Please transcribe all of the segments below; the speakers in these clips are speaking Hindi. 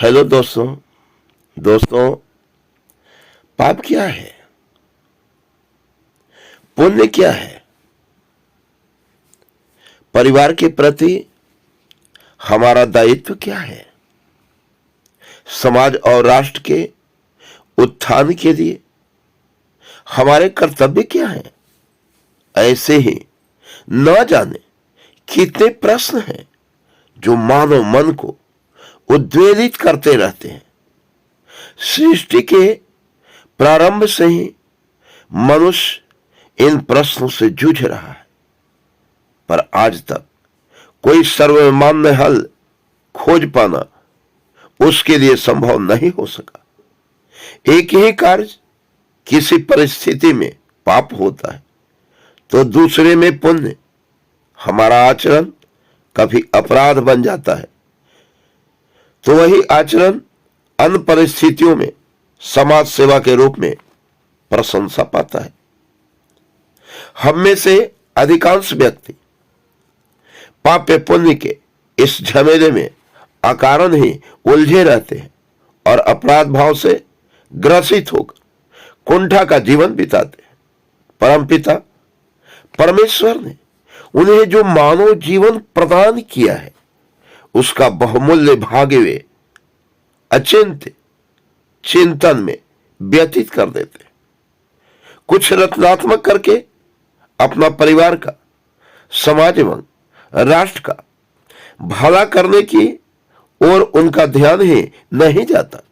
हेलो दोस्तों, पाप क्या है? पुण्य क्या है? परिवार के प्रति हमारा दायित्व क्या है? समाज और राष्ट्र के उत्थान के लिए हमारे कर्तव्य क्या हैं? ऐसे ही न जाने कितने प्रश्न हैं जो मानव मन को उद्वेलित करते रहते हैं। सृष्टि के प्रारंभ से ही मनुष्य इन प्रश्नों से जूझ रहा है, पर आज तक कोई सर्वमान्य हल खोज पाना उसके लिए संभव नहीं हो सका। एक ही कार्य किसी परिस्थिति में पाप होता है तो दूसरे में पुण्य। हमारा आचरण कभी अपराध बन जाता है तो वही आचरण अन्य परिस्थितियों में समाज सेवा के रूप में प्रशंसा पाता है। हम में से अधिकांश व्यक्ति पाप पुण्य के इस झमेले में अकारण ही उलझे रहते हैं और अपराध भाव से ग्रसित होकर कुंठा का जीवन बिताते हैं। परमपिता परमेश्वर ने उन्हें जो मानव जीवन प्रदान किया है उसका बहुमूल्य भाग वे अचिंत्य चिंतन में व्यतीत कर देते। कुछ रचनात्मक करके अपना परिवार का, समाज एवं राष्ट्र का भला करने की ओर उनका ध्यान ही नहीं जाता।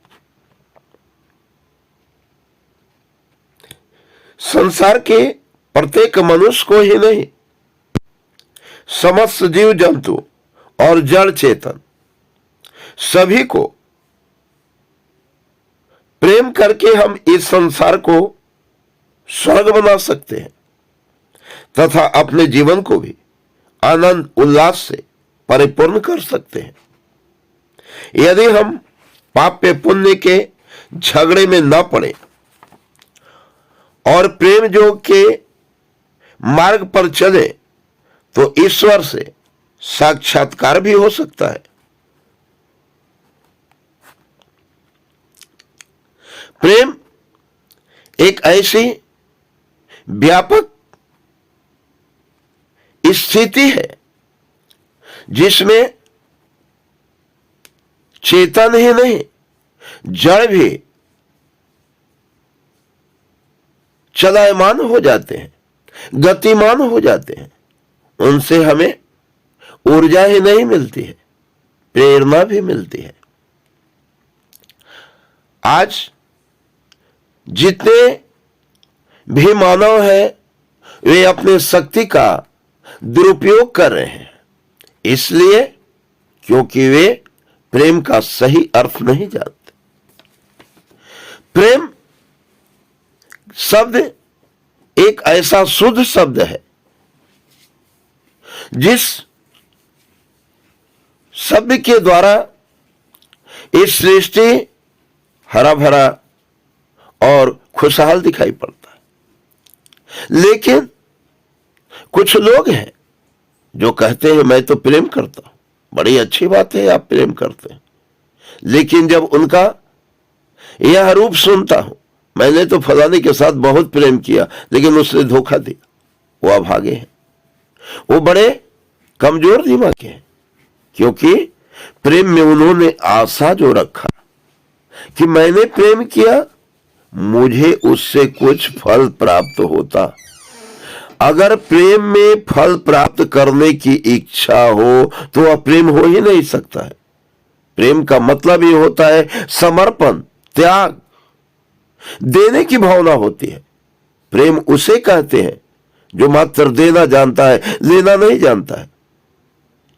संसार के प्रत्येक मनुष्य को ही नहीं, समस्त जीव जंतु और जड़ चेतन सभी को प्रेम करके हम इस संसार को स्वर्ग बना सकते हैं तथा अपने जीवन को भी आनंद उल्लास से परिपूर्ण कर सकते हैं। यदि हम पाप पुण्य के झगड़े में न पड़े और प्रेम योग के मार्ग पर चले तो ईश्वर से साक्षात्कार भी हो सकता है। प्रेम एक ऐसी व्यापक स्थिति है जिसमें चेतन ही नहीं, जड़ भी चलायमान हो जाते हैं, गतिमान हो जाते हैं। उनसे हमें ऊर्जा ही नहीं मिलती है, प्रेरणा भी मिलती है। आज जितने भी मानव हैं वे अपने शक्ति का दुरुपयोग कर रहे हैं, इसलिए क्योंकि वे प्रेम का सही अर्थ नहीं जानते। प्रेम शब्द एक ऐसा शुद्ध शब्द है जिस शब्द के द्वारा इस सृष्टि हरा भरा और खुशहाल दिखाई पड़ता है। लेकिन कुछ लोग हैं जो कहते हैं मैं तो प्रेम करता हूं। बड़ी अच्छी बात है आप प्रेम करते हैं, लेकिन जब उनका यह रूप सुनता हूं, मैंने तो फलाने के साथ बहुत प्रेम किया लेकिन उसने धोखा दिया, वो अभागे हैं, वो बड़े कमजोर दिमाग के हैं, क्योंकि प्रेम में उन्होंने आशा जो रखा कि मैंने प्रेम किया मुझे उससे कुछ फल प्राप्त होता। अगर प्रेम में फल प्राप्त करने की इच्छा हो तो वह प्रेम हो ही नहीं सकता है। प्रेम का मतलब ही होता है समर्पण, त्याग, देने की भावना होती है। प्रेम उसे कहते हैं जो मात्र देना जानता है, लेना नहीं जानता है,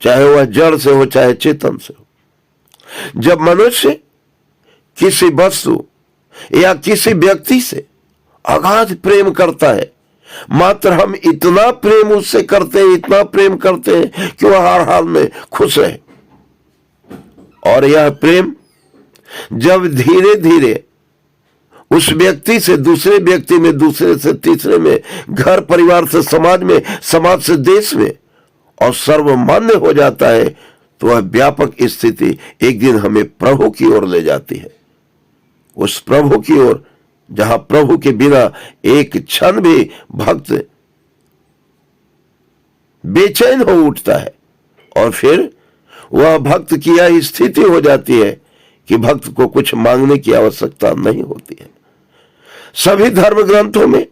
चाहे वह जड़ से हो चाहे चेतन से हो। जब मनुष्य किसी वस्तु या किसी व्यक्ति से अगाध प्रेम करता है, मात्र हम इतना प्रेम उससे करते हैं, इतना प्रेम करते हैं कि वह हर हाल में खुश है। और यह प्रेम जब धीरे धीरे उस व्यक्ति से दूसरे व्यक्ति में, दूसरे से तीसरे में, घर परिवार से समाज में, समाज से देश में और सर्वमान्य हो जाता है तो वह व्यापक स्थिति एक दिन हमें प्रभु की ओर ले जाती है, उस प्रभु की ओर जहां प्रभु के बिना एक क्षण भी भक्त बेचैन हो उठता है, और फिर वह भक्त की यह स्थिति हो जाती है कि भक्त को कुछ मांगने की आवश्यकता नहीं होती है। सभी धर्म ग्रंथों में,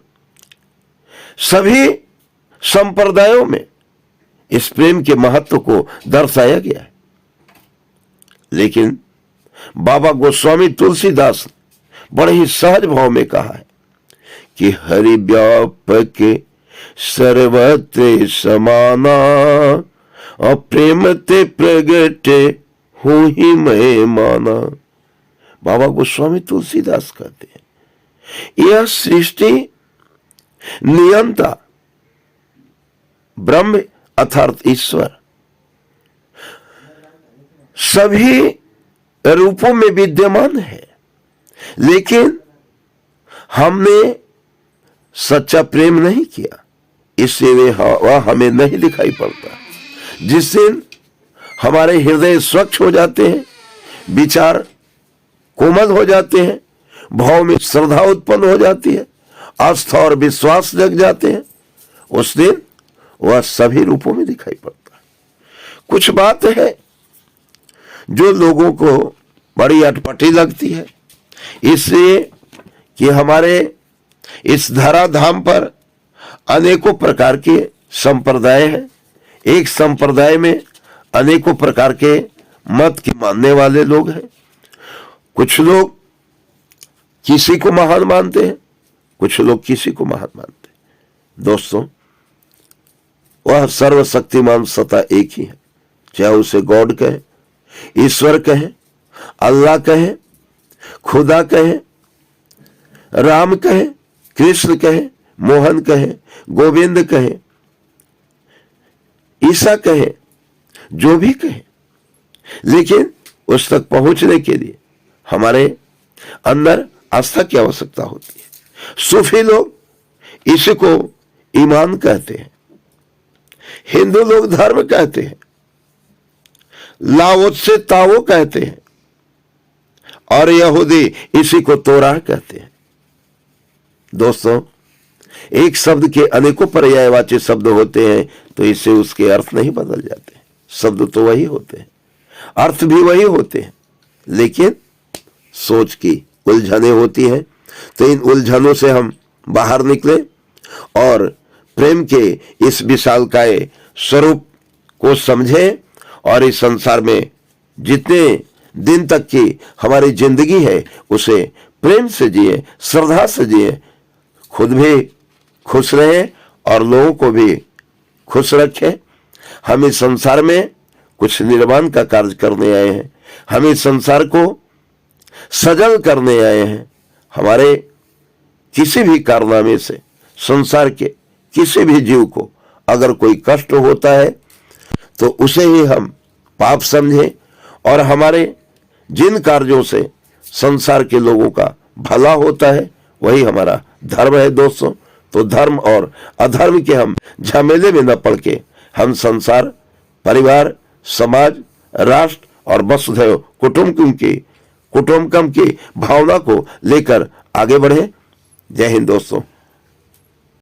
सभी संप्रदायों में इस प्रेम के महत्व को दर्शाया गया है, लेकिन बाबा गोस्वामी तुलसीदास बड़े ही सहज भाव में कहा है कि हरि व्यापक सर्वत्र समाना, अप्रेम ते प्रगट हूं ही मैं माना। बाबा गोस्वामी तुलसीदास कहते हैं यह सृष्टि नियंता ब्रह्म अर्थात ईश्वर सभी रूपों में विद्यमान है, लेकिन हमने सच्चा प्रेम नहीं किया, इसलिए वह हमें नहीं दिखाई पड़ता। जिस दिन हमारे हृदय स्वच्छ हो जाते हैं, विचार कोमल हो जाते हैं, भाव में श्रद्धा उत्पन्न हो जाती है, आस्था और विश्वास जग जाते हैं, उस दिन वह सभी रूपों में दिखाई पड़ता है। कुछ बात है जो लोगों को बड़ी अटपटी लगती है, इसलिए कि हमारे इस धराधाम पर अनेकों प्रकार के संप्रदाय हैं। एक संप्रदाय में अनेकों प्रकार के मत के मानने वाले लोग हैं। कुछ लोग किसी को महान मानते हैं, कुछ लोग किसी को महान मानते हैं। दोस्तों, वह सर्वशक्तिमान सत्ता एक ही है, चाहे उसे गॉड कहे, ईश्वर कहे, अल्लाह कहे, खुदा कहे, राम कहे, कृष्ण कहे, मोहन कहे, गोविंद कहे, ईसा कहे, जो भी कहे, लेकिन उस तक पहुंचने के लिए हमारे अंदर आस्था की आवश्यकता होती है। सूफी लोग इसी को ईमान कहते हैं, हिंदू लोग धर्म कहते हैं, लाओ से ताओ कहते हैं, और यहूदी इसी को तोराह कहते हैं। दोस्तों, एक शब्द के अनेकों पर्यायवाची शब्द होते हैं, तो इससे उसके अर्थ नहीं बदल जाते। शब्द तो वही होते हैं, अर्थ भी वही होते हैं, लेकिन सोच की उलझने होती हैं। तो इन उलझनों से हम बाहर निकले और प्रेम के इस विशालकाय स्वरूप को समझें, और इस संसार में जितने दिन तक की हमारी जिंदगी है उसे प्रेम से जिए, श्रद्धा से जिए, खुद भी खुश रहे और लोगों को भी खुश रखें। हम इस संसार में कुछ निर्माण का कार्य करने आए हैं, हम इस संसार को सजल करने आए हैं। हमारे किसी भी कारनामे से संसार के किसी भी जीव को अगर कोई कष्ट होता है तो उसे ही हम पाप समझें, और हमारे जिन कार्यों से संसार के लोगों का भला होता है वही हमारा धर्म है। दोस्तों, तो धर्म और अधर्म के हम झमेले में न पड़ के हम संसार, परिवार, समाज, राष्ट्र और वसुधैव कुटुंबकम की भावना को लेकर आगे बढ़े। जय हिंद दोस्तों।